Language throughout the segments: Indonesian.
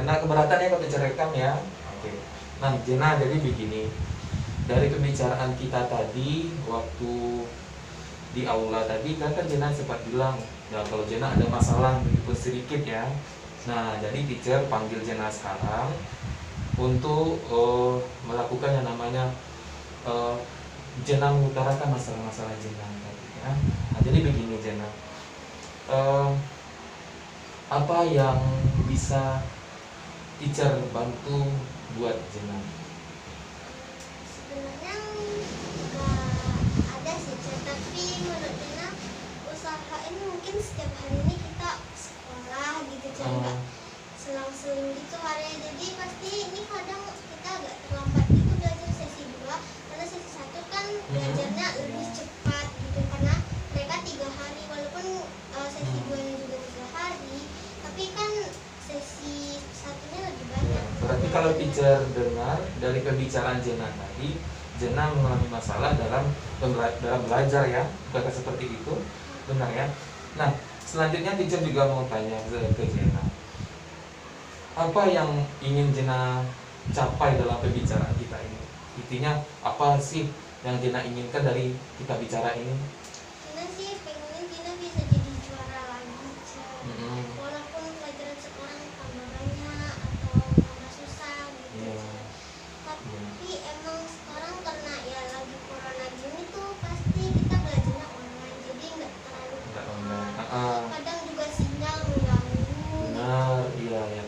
Nggak keberatan ya kalau teacher rekam ya. Oke. Nah Jena, jadi begini, dari pembicaraan kita tadi waktu di aula tadi kan Jena sempat bilang ya kalau Jena ada masalah meskipun sedikit ya. Nah jadi teacher panggil Jena sekarang untuk melakukan yang namanya Jena mengutarakan masalah-masalah Jena tadi ya. Nah jadi begini Jena, apa yang bisa teacher bantu buat Jena? Sebenarnya nggak ada sih, Cak. Tapi menurut Dina usahain mungkin setiap hari ini kita sekolah gitu, Cak. Nggak selang-seling gitu hari. Jadi pasti ini kadang kita agak terlambat gitu belajar sesi 2, karena sesi 1 kan belajarnya lebih cepat gitu, karena mereka 3 hari walaupun sesi 2 nya juga 3 hari, tapi kan sesi satunya lebih banyak. Berarti kalau teacher dengar dari pembicaraan Jena tadi, Jena mengalami masalah dalam belajar ya, bukan seperti itu, benar ya? Nah, selanjutnya teacher juga mau tanya ke Jena, apa yang ingin Jena capai dalam pembicaraan kita ini? Intinya apa sih yang Jena inginkan dari kita bicara ini? Dina sih pengen Dina bisa jadi juara lagi, Cak. Walaupun pelajaran sekarang tambah banyak atau tambah susah gitu, Cak. Tapi emang sekarang karena ya lagi corona gini tuh pasti kita belajarnya online, jadi nggak terlalu kadang juga sinyal mengganggu. Benar, iya ya.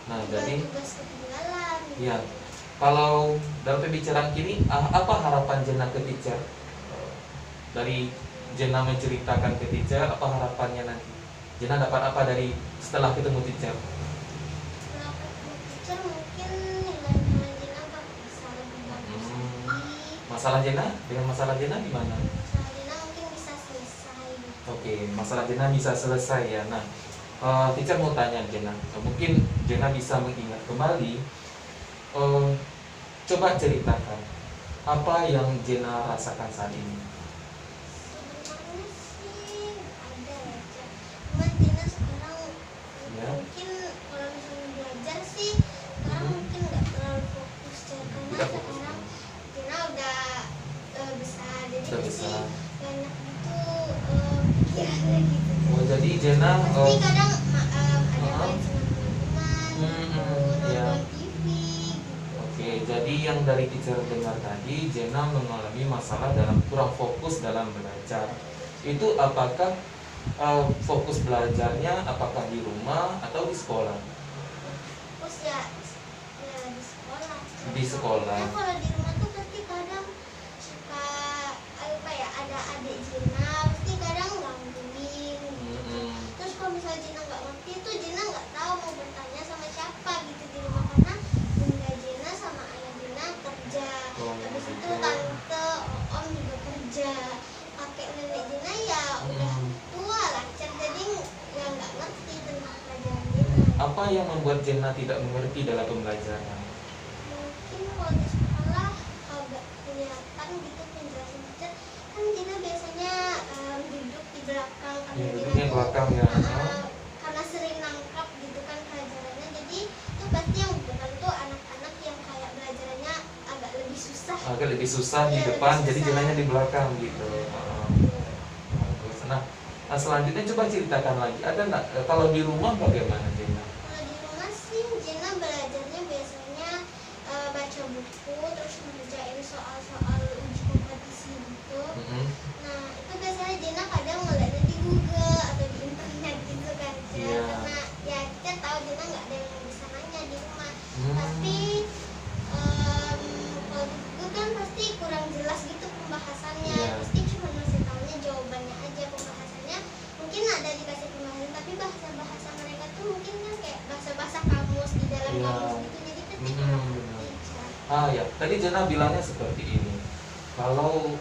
Nah Juga jadi tugas ketinggalan gitu. ya, kalau dalam pembicaraan kini apa harapan Jena ke teacher? Dari Jena menceritakan ke teacher, apa harapannya nanti? Jena dapat apa dari setelah ketemu teacher? Kalau ketemu teacher mungkin nilai-nilai Dina nggak bisa lebih bagus lagi. Masalah Jena, dengan masalah Jena gimana? Masalah Dina mungkin bisa selesai gitu. Oke, masalah Jena bisa selesai ya. Nah, teacher mau tanya Jena, mungkin Jena bisa mengingat kembali. Coba ceritakan apa yang Jena rasakan saat ini. Sebenarnya sih ada ya, Cak. Cuman Dina sekarang Ya. mungkin kalau misalnya belajar sih sekarang mungkin nggak terlalu fokus, Cak. Karena Tidak fokus. sekarang Dina udah besar, jadi Udah pasti besar. banyak gitu pikirannya gitu, Cak. Oh, jadi Jena Pasti kadang ada uh-uh. main sama teman-teman gitu, Ya. nonton TV gitu. Oke, jadi yang dari teacher dengar tadi, Jena mengalami masalah dalam kurang fokus dalam belajar. Itu apakah fokus belajarnya apakah di rumah atau di sekolah? Terus ya di sekolah. Di sekolah. Nah, kalau di rumah tuh pasti kadang suka apa ya, ada adik Jina pasti kadang gangguin gitu. Terus kalau misalnya Jina nggak ngerti tuh Jina nggak tahu mau bertanya sama siapa gitu di rumah, karena bunda Jina sama ayah Jina kerja. Habis itu tante om juga kerja. Kakek nenek Jina ya udah tua lah, jadi ya nggak ngerti tentang pelajaran Jina. Apa yang membuat Jena tidak mengerti dalam pembelajaran? Mungkin kalau di sekolah agak kelihatan gitu penjelasan teacher, kan Dina biasanya duduk di belakang karena Ya, Dina duduknya tuh, belakang ya. karena sering nangkap gitu kan pelajarannya, jadi itu pasti yang benar tuh anak-anak yang kayak belajarannya agak lebih susah. Agak lebih susah di Iya, depan, lebih jadi susah. Jenanya di belakang gitu. Bagus. Nah, selanjutnya coba ceritakan lagi. Ada nggak kalau di rumah bagaimana Jena? Kalau di rumah sih Jina belajarnya biasanya baca buku, terus ngerjain soal-soal uji kompetisi gitu. Nah itu biasanya Jina kadang ngeliatnya di Google atau di internet gitu kan, Cak. Iya. Karena ya kita tahu Jina nggak ada yang bisa nanya di rumah. Hmm. Tapi kalau di Google kan pasti kurang jelas gitu pembahasannya. Iya. Pasti cuma ngasih taunya jawabannya aja, pembahasannya mungkin ada dikasih pembahasan, tapi bahasa-bahasa mereka tuh mungkin kan kayak bahasa-bahasa kamus di dalam Iya. kamus gitu, jadi kita kurang ngerti, Cak. Ya, tadi Jena bilangnya seperti ini. Kalau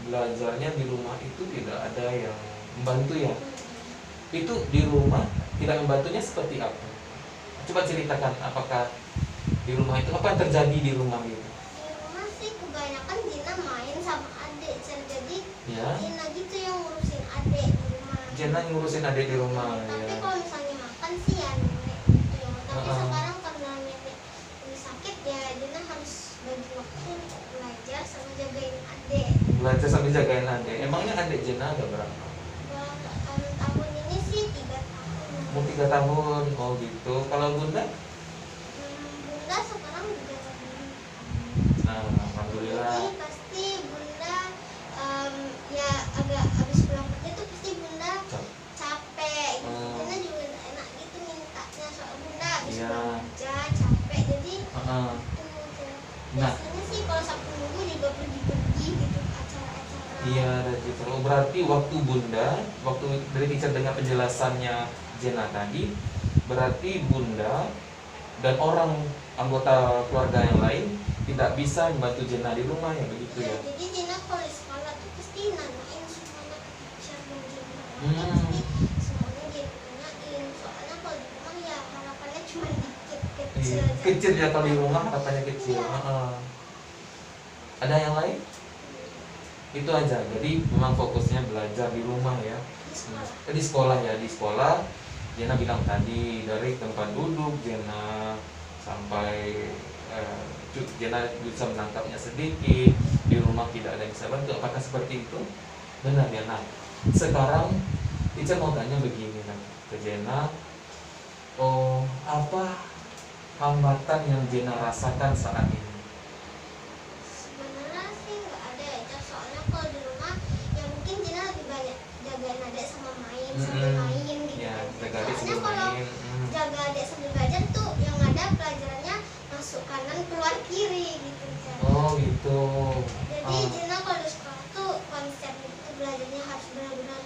belajarnya di rumah itu tidak ada yang membantu ya. Itu di rumah tidak membantunya seperti apa? Coba ceritakan apakah di rumah itu apa yang terjadi di rumah gitu? Di rumah sih kebanyakan Jina main sama adik, Cak. Jadi Ya. Jina gitu yang ngurusin adik di rumah. Jena ngurusin adik di rumah Tapi ya. kalau misalnya makan sih ya nenek gitu yang Tapi sekarang karena nenek ini sakit ya, Jena harus bagi waktu untuk belajar sama jagain adik. Belajar sambil jagain adik. Emangnya adik Jena ada berapa? Tahun ini sih 3 tahun. Mau 3 tahun, oh gitu. Kalau Bunda? Bunda sekarang juga tahun. Nah, alhamdulillah. Jadi pasti Bunda ya agak habis pulang kerja tuh pasti Bunda capek gitu. Jena juga gak enak gitu mintanya, soal Bunda habis pulang kerja capek, jadi biasanya sih kalau Sabtu Minggu juga pergi-pergi gitu acara-acara. Iya, gitu. Oh, berarti waktu Bunda, waktu dari teacher dengar penjelasannya Jena tadi, berarti Bunda dan orang anggota keluarga yang lain tidak bisa membantu Jena di rumah ya, begitu ya? Jadi Jena kalau di sekolah tuh pasti nanyain semuanya ke teacher dan Jena pasti semuanya dia tanyain, soalnya kalau di rumah ya harapannya cuma dikit kecil aja. Kecil ya, kalau di rumah harapannya kecil. Ada yang lain? Itu aja. Jadi memang fokusnya belajar di rumah ya. Di sekolah ya, di sekolah Jena bilang tadi dari tempat duduk Jena sampai Jena bisa menangkapnya sedikit, di rumah tidak ada yang bisa bantu. Apakah seperti itu? Benar ya. Nah, sekarang teacher mau tanya begini ke Jena, oh apa hambatan yang Jena rasakan saat ini? Sebenarnya sih nggak ada ya, soalnya kalau di rumah ya mungkin Jena lebih banyak jagain adik sama main sambil main gitu ya, kan. Soalnya kalau jaga adik sambil belajar tuh yang ada pelajarannya masuk kanan keluar kiri gitu kan. Oh gitu. Jadi Jena kalau di sekolah tuh konsepnya itu belajarnya harus benar-benar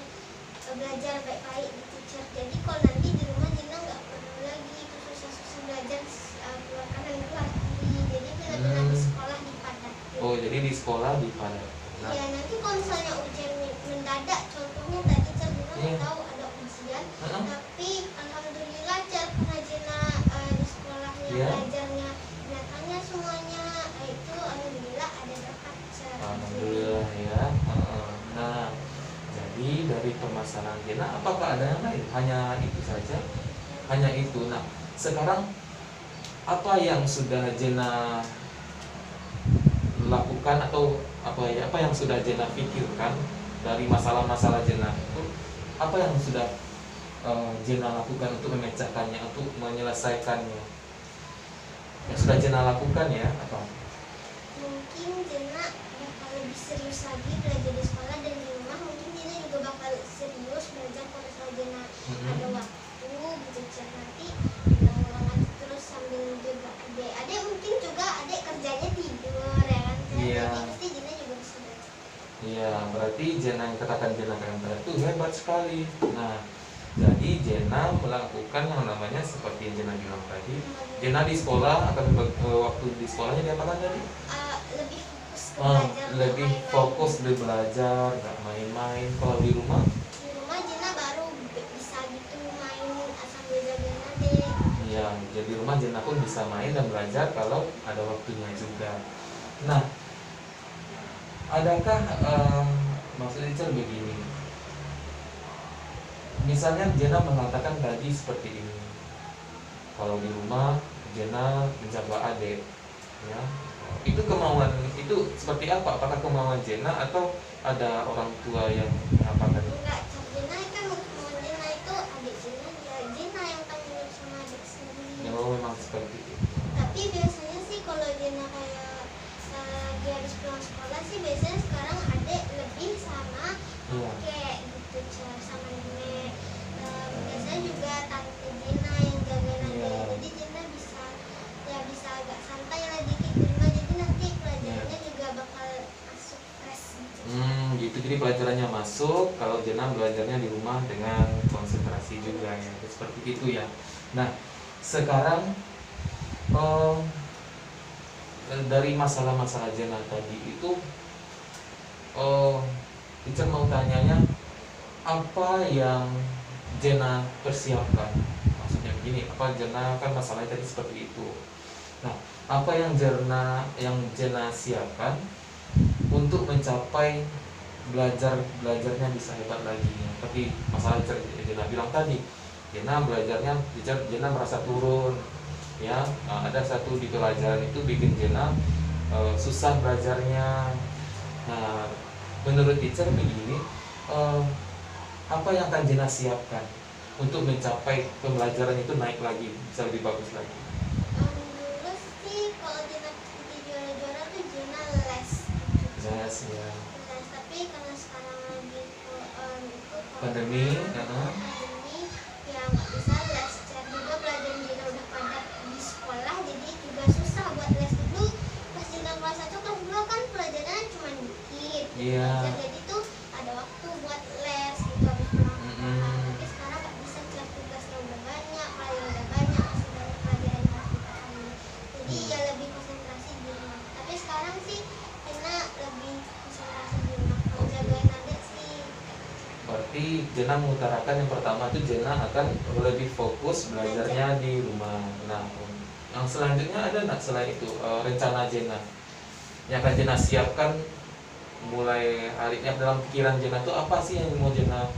belajar baik-baik di teacher. Jadi kalau nanti di rumah Jena nggak perlu lagi itu susah-susah belajar keluar kanan keluar kiri. Jadi benar-benar di sekolah dipadatin. Oh, jadi di sekolah dipadatin. Nah, ya nanti kalau misalnya ujian mendadak, contohnya tadi teacher bilang tahu ada ujian, tapi alhamdulillah karena Jena di sekolahnya belajarnya nyatanya semuanya itu alhamdulillah ada berkat. Alhamdulillah ya. Nah, jadi dari permasalahan Jena, apakah ada yang lain? Hanya itu saja? Hanya itu. Nah, sekarang apa yang sudah Jena lakukan atau apa yang sudah Jena pikirkan dari masalah-masalah Jena itu? Apa yang sudah Jena lakukan untuk memecahkannya, untuk menyelesaikannya? Yang sudah Jena lakukan ya apa? Mungkin Jena bakal lebih serius lagi belajar di sekolah, dan di rumah mungkin Jena juga bakal serius belajar kalau misalnya Jena ada waktu gitu. Nanti ulang-ulangan terus sambil juga adik mungkin juga adik kerjanya tidur ya kan. Jadi pasti Jena juga bisa belajar. Iya, berarti Jena yang katakan Jena itu hebat sekali. Nah, jadi Jena melakukan yang namanya seperti yang Jena bilang tadi. Jena di sekolah akan waktu di sekolahnya diapakan tadi? Lebih fokus ke belajar. Lebih fokus di belajar, nggak main-main. Kalau di rumah? Di rumah Jena baru bisa gitu main sambil jagain adik. Iya, jadi di rumah Jena pun bisa main dan belajar kalau ada waktunya juga. Nah, adakah maksudnya teacher begini? Misalnya Jena mengatakan tadi seperti ini, kalau di rumah Jena menjaga adik, ya, itu kemauan itu seperti apa? Apakah kemauan Jena atau ada orang tua yang mengatakan? Enggak, Jena kan kemauan Jena itu adik Jena, ya Jena yang tanggung jawab sama adik sendiri. Oh, memang seperti itu. Tapi biasanya sih kalau Jena kayak dia habis pulang sekolah sih biasanya sekarang adik lebih sama kakek gitu, sama nenek. Biasanya juga tante Jena yang jagain adik. Jadi Jena bisa agak santai lah dikit di rumah. Jadi nanti pelajarannya juga bakal masuk fresh gitu. Gitu. Jadi pelajarannya masuk, kalau Jena belajarnya di rumah dengan konsentrasi juga ya. Seperti itu ya. Nah, sekarang dari masalah-masalah Jena tadi itu, teacher mau tanyanya apa yang Jena persiapkan? Maksudnya begini, apa Jena kan masalahnya tadi seperti itu. Nah, apa yang Jena siapkan untuk mencapai belajarnya bisa hebat lagi? Seperti masalah Jena bilang tadi, Jena belajarnya, Jena merasa turun, ya. Ada satu di pelajaran itu bikin Jena susah belajarnya. Nah, menurut teacher begini, apa yang akan Jena siapkan untuk mencapai pembelajaran itu naik lagi, bisa lebih bagus lagi? Dulu sih kalau Jena jadi juara-juara tuh Jena les. Les ya. Les, tapi karena sekarang lagi itu Pandemi, pandemi ya nggak bisa les. Dan juga pelajaran Jena udah padat di sekolah, jadi juga susah buat les. Dulu pas Jena kelas 1 kelas 2 kan pelajarannya cuma dikit. Iya. Jadi tuh ada waktu buat les gitu habis pulang sekolah. Tapi sekarang nggak bisa, tugasnya udah banyak, pelajaran udah banyak, masih banyak pelajaran yang harus dipahami. Jadi ya lebih konsentrasi di rumah. Tapi sekarang sih Jena lebih konsentrasi di rumah. Kalau jagain adik sih. Berarti Jena mengutarakan yang pertama itu Jena akan lebih fokus belajarnya di rumah. Nah, yang selanjutnya ada nggak selain itu rencana Jena yang akan Jena siapkan mulai hari ini dalam pikiran Jena itu apa sih yang mau Jena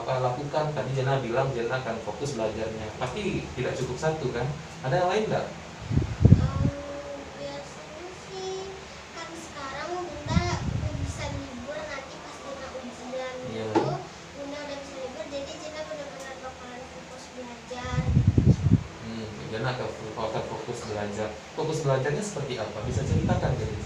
lakukan? Tadi Jena bilang Jena akan fokus belajarnya, pasti tidak cukup satu kan? Ada yang lain nggak? Biasanya sih kan sekarang Bunda udah bisa libur, nanti pas Jena ujian Iya. itu Bunda udah bisa libur, jadi Jena benar-benar bakalan fokus belajar. Jena akan fokus belajar. Fokus belajarnya seperti apa? Bisa ceritakan jadi?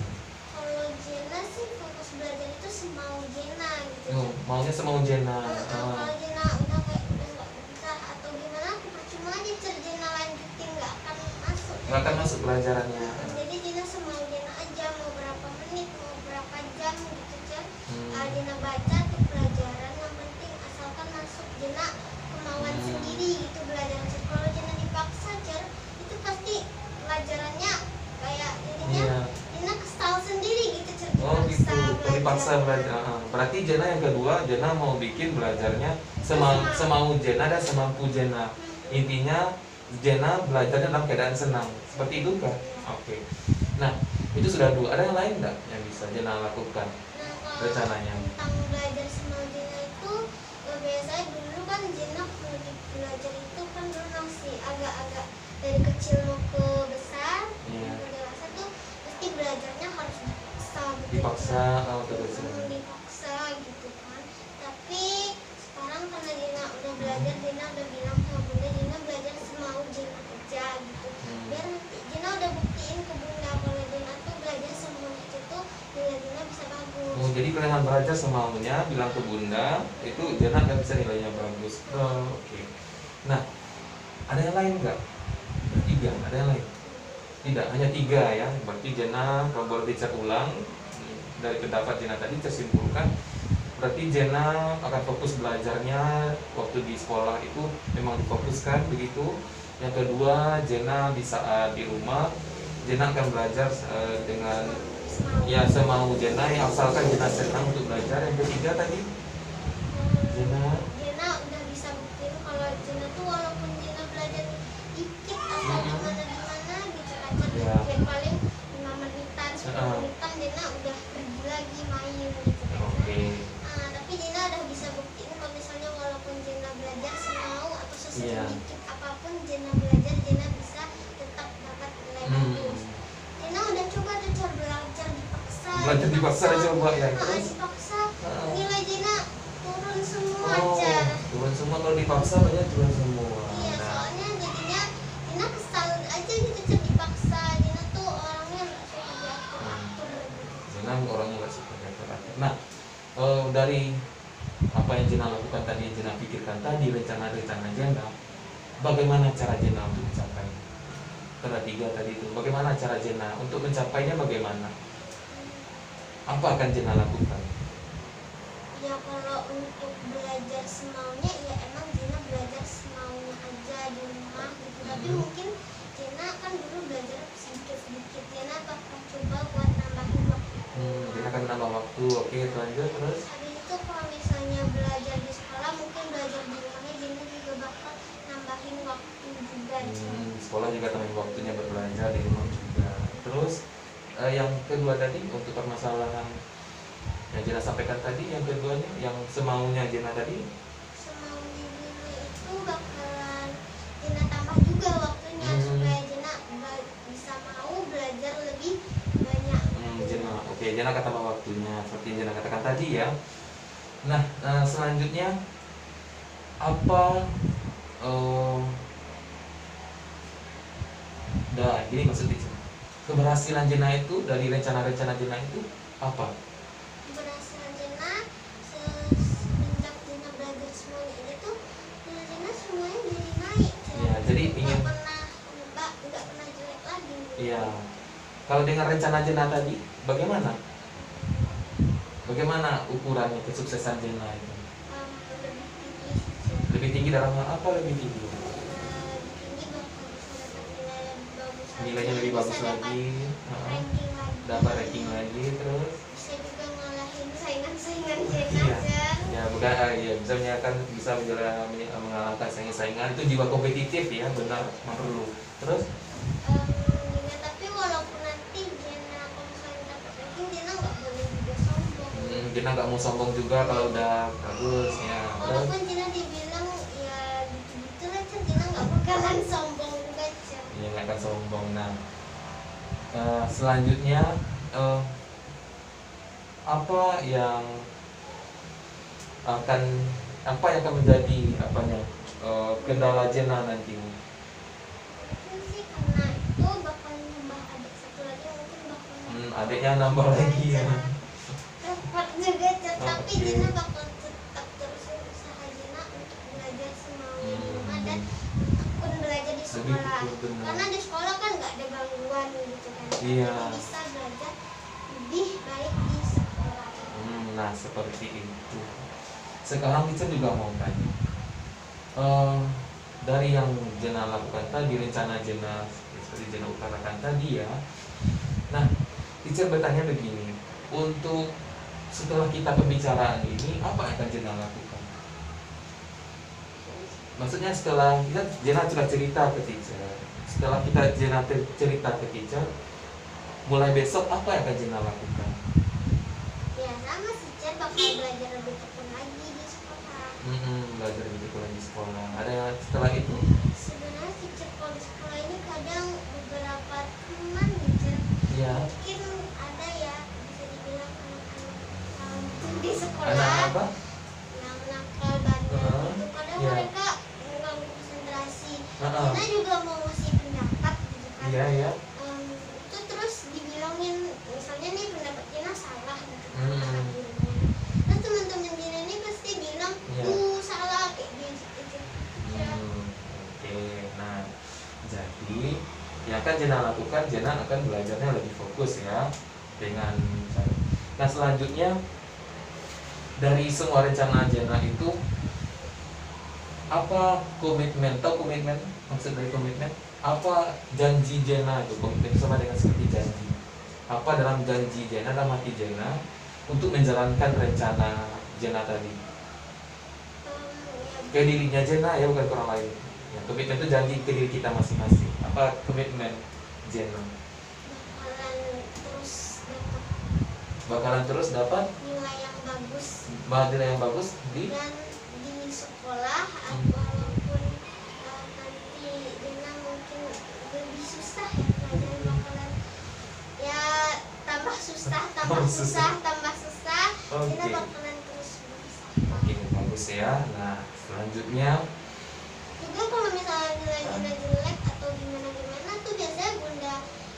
Kalau Jena sih fokus belajar itu semau Jena gitu. Maunya semau Jena. Kalau Jena udah kayak udah nggak bisa atau gimana, aku percuma aja Jena lanjutin, nggak akan masuk. Nggak akan masuk pelajarannya. Jadi Jena semau Jena aja, mau berapa menit, mau berapa jam gitu Cer. Jena baca tuh pelajaran, yang penting asalkan masuk. Jena kemauan sendiri gitu belajar Cer. Kalau Jena dipaksa Cer, itu pasti pelajarannya kayak jadinya Jena kesal sendiri gitu Cer. Oh gitu, dipaksa belajar. Berarti Jena yang kedua, Jena mau bikin belajarnya semau Jena dan semampu Jena. Intinya Jena belajarnya dalam keadaan senang. Seperti itu kan? Oke. Nah, itu sudah dua. Ada yang lain nggak yang bisa Jena lakukan? Rencananya. Tentang belajar semau Jena itu biasanya dulu kan Jena belajar itu kan dulu masih agak-agak dari kecil mau ke besar, mau ke dewasa tuh pasti belajarnya harus dipaksa dipaksa gitu kan. Tapi sekarang karena Jena udah belajar, Jena udah bilang sama Bunda Jena belajar semau Jena aja gitu. Biar nanti Jena udah buktiin ke Bunda kalau Jena tuh belajar semaunya itu tuh nilai Jena bisa bagus. Oh, jadi kalian belajar semaunya, bilang ke Bunda, itu Jena akan bisa nilainya bagus. Oke. Nah, ada yang lain nggak? Tiga, ada yang lain? Tidak, hanya tiga ya. Berarti Jena, kalau boleh dicek ulang dari pendapat Jena tadi, tersimpulkan berarti Jena akan fokus belajarnya waktu di sekolah itu memang difokuskan begitu. Yang kedua, Jena di saat di rumah Jena akan belajar dengan ya semau Jena, yang asalkan Jena senang untuk belajar. Yang ketiga tadi Jena udah bisa buktiin kalau Jena tuh walaupun Jena belajar dikit atau gimana gitu aja kayak paling 5 menitan 10 menitan Jena udah pergi lagi main gitu kan. Tapi Jena udah bisa buktiin kalau misalnya walaupun Jena belajar semau atau sesedikit apapun Jena belajar, Jena bisa tetap dapat nilai bagus. Jena udah coba tuh cara belajar dipaksa coba ya. Terus dipaksa nilai Jena turun semua turun semua. Kalau dipaksa banyak turun semua. Iya, soalnya jadinya Jena kesal aja gitu Cer, dipaksa. Jena tuh orangnya nggak suka diatur. Jena orangnya nggak suka diatur. Nah, dari apa yang Jena lakukan tadi, yang Jena pikirkan tadi, rencana-rencana Jena, bagaimana cara Jena untuk mencapai? Karena tiga tadi itu, bagaimana cara Jena untuk mencapainya, bagaimana? Apa akan Jena lakukan? Ya kalau untuk belajar semaunya ya emang Jena belajar semaunya aja di rumah gitu. Tapi mungkin Jena kan dulu belajar sedikit-sedikit. Jena bakal coba buat nambahin waktu. Jena akan menambah waktu. Oke, lanjut terus. Habis itu kalau misalnya belajar di sekolah, mungkin belajar di rumahnya Jena juga bakal nambahin waktu juga. Di sekolah juga tambahin waktunya berbelanja, di rumah juga. Terus yang kedua tadi untuk permasalahan yang Jena sampaikan tadi, yang keduanya yang semaunya Jena tadi, Semaunya Jena itu Oke, Jana akan tambah waktunya seperti yang Jana katakan tadi ya. Nah, selanjutnya apa gini maksudnya keberhasilan Jena itu dari rencana-rencana Jena itu apa? Keberhasilan Jena semenjak Jena belajar semuanya ini tuh Jena semuanya jadi naik. Ya, jadi ingin nggak pernah jelek lagi. Iya. Kalau dengan rencana Jena tadi, bagaimana? Bagaimana ukurannya kesuksesan Jena itu? Lebih tinggi dalam hal apa lebih tinggi? Nilainya lebih bagus lagi, dapat ranking lagi, terus bisa juga ngalahin saingan-saingan Jena. iya. Ya bukan ya bisa mengalahkan saingan-saingan, itu jiwa kompetitif ya, benar perlu. Terus Ya, tapi walaupun nanti Jena kalau misalnya dapat ranking, Jena nggak boleh juga sombong. Jena nggak mau sombong juga kalau udah bagus ya. Walaupun Jena dibilang ya gitu-gitu lah, Jena nggak bakalan sombong juga aja. Ya nggak akan sombong. Nah, selanjutnya apa yang akan menjadi kendala Jena nanti? Mungkin sih karena itu bakal nambah adik satu lagi, mungkin bakal Adiknya nambah lagi ya. repot juga, tapi Oke. Jena bakal tetap terus usaha Jena untuk belajar semaunya di rumah dan tekun belajar di Lebih sekolah. tekun, benar. Karena di sekolah kan nggak ada gangguan gitu kan. Iya. Jadi bisa belajar lebih baik di sekolah. Nah seperti itu. Sekarang kita juga mau tanya, dari yang Jena lakukan tadi, rencana Jena seperti Jena utarakan tadi ya. Nah, teacher bertanya begini, untuk setelah kita pembicaraan ini, apa yang akan Jena lakukan? Maksudnya setelah Jena sudah cerita ke teacher, setelah Jena cerita ke teacher, mulai besok apa yang akan Jena lakukan? Ya sama sih, Jen bakal belajar lebih tekun lagi di sekolah. Belajar lebih kurang di sekolah. Ada setelah itu? Sebenarnya teacher kalau di sekolah ini kadang beberapa teman gitu. Ya. Mungkin ada ya bisa dibilang anak-anak di sekolah Anak apa? yang nakal bandel gitu. Kadang Iya. mereka mengganggu konsentrasi. Heeh. Kita juga mau ngasih pendapat gitu kan. Iya ya. Itu terus dibilangin misalnya nih pendapat Jena salah gitu kan, Hmm. kata gurunya. Terus teman-teman Jena ini pasti bilang Iya. salah kayak gitu. Ya. Oke. Nah, jadi yang akan Jena lakukan, Jena akan belajarnya lebih fokus ya dengan cara. Nah selanjutnya dari semua rencana Jena itu apa komitmen? Tahu komitmen? Maksud dari komitmen? Apa janji Jena itu? Komitmen itu sama dengan seperti janji. Apa dalam janji Jena, dalam hati Jena untuk menjalankan rencana Jena tadi? Ke dirinya Jena ya, bukan ke orang lain. Ya, komitmen itu janji ke diri kita masing-masing. Apa komitmen Jena? Bakalan terus dapat nilai yang bagus nilai yang bagus di dan di sekolah walaupun nanti Jena mungkin lebih susah ya pelajaran bakalan ya tambah susah Tambah susah. Jena Oke. bakalan terus berusaha. Oke, bagus ya. Nah, selanjutnya Juga kalau misalnya nilai Jena jelek atau gimana tuh biasanya bunda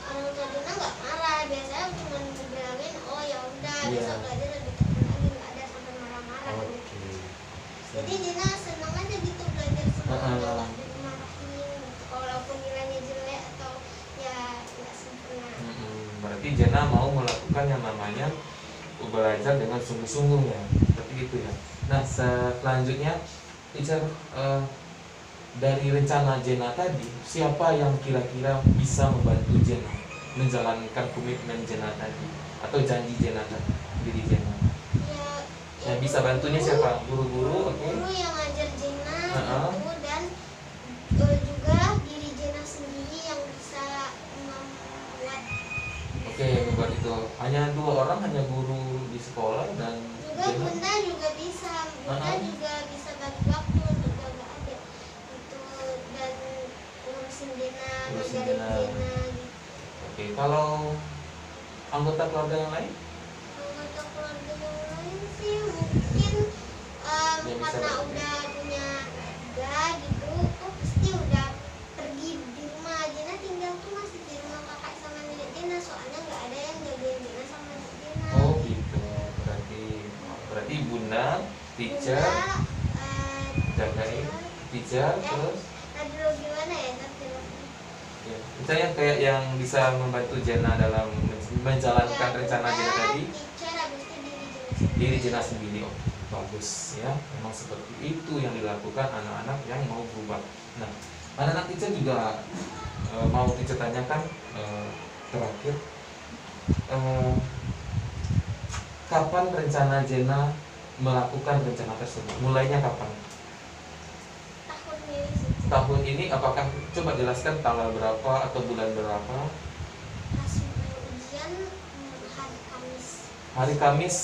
orang tua Jena nggak marah, biasanya cuma dibilangin oh ya udah Iya. besok belajar lebih tekun lagi, nggak ada sampai marah-marah oke. gitu. Jadi Jena senang aja gitu belajar semuanya, nggak dimarahin gitu walaupun nilainya jelek atau ya nggak sempurna. Berarti Jena mau melakukan yang namanya belajar dengan sungguh-sungguh ya, seperti itu ya. Nah, selanjutnya teacher, dari rencana Jena tadi, siapa yang kira-kira bisa membantu Jena menjalankan komitmen Jena tadi atau janji Jena tadi, diri Jena? Yang bisa bantunya siapa? Guru-guru, oke? Guru yang ngajar Jena Heeh. gitu, dan juga diri Jena sendiri yang bisa membuat. Oke, buat itu hanya 2 orang, hanya guru di sekolah dan Juga Jena. bunda juga bisa bagi waktu untuk jaga adik gitu dan ngurusin Jena, Ngurusin ngajarin Jena. Jena gitu. Oke, kalau anggota keluarga yang lain? mungkin Yang bisa karena bantu. udah punya tiga gitu, kok pasti udah pergi di rumah. Jena tinggal tuh masih di rumah kakak sama nenek Jena, soalnya nggak ada yang jagain Jena sama nenek Jena. Oh gitu, berarti bunda, teacher, jagain, teacher, terus Aduh gimana ya tapi ya, teacher yang kayak yang bisa membantu Jena dalam menjalankan rencana Jena tadi. teacher habis itu Diri Jena sendiri. Oh, bagus ya, memang seperti itu yang dilakukan anak-anak yang mau berubah. Nah, anak-anak teacher juga mau teacher tanyakan terakhir, kapan rencana Jena melakukan rencana tersebut? Mulainya kapan? tahun ini sih. Tahun ini apakah, coba jelaskan tanggal berapa atau bulan berapa? Pas ujian hari Kamis. Hari Kamis,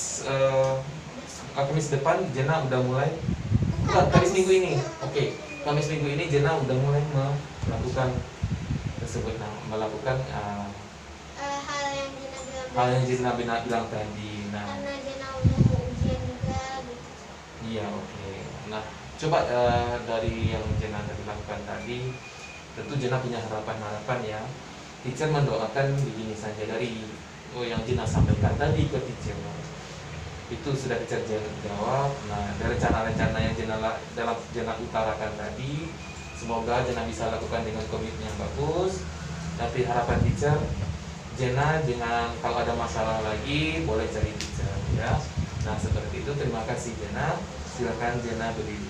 Kamis depan Jena udah mulai. Bukan, Kamis minggu ini. Kamis. Oke, Kamis minggu ini Jena udah mulai melakukan tersebut. Nah, melakukan Hal yang Jena bilang hal yang Jena bilang tadi. Nah, karena Jena udah mau ujian juga gitu. iya, oke. Nah, coba dari yang Jena tadi lakukan tadi, tentu Jena punya harapan-harapan ya. Teacher mendoakan begini saja dari yang Jena sampaikan tadi ke teacher. Itu sudah teacher jawab. Nah, dari rencana-rencana yang Jena utarakan tadi, semoga Jena bisa lakukan dengan komitmen yang bagus. Tapi harapan teacher, Jena jangan, kalau ada masalah lagi boleh cari teacher ya. Nah, seperti itu. Terima kasih Jena. Silakan Jena berdiri.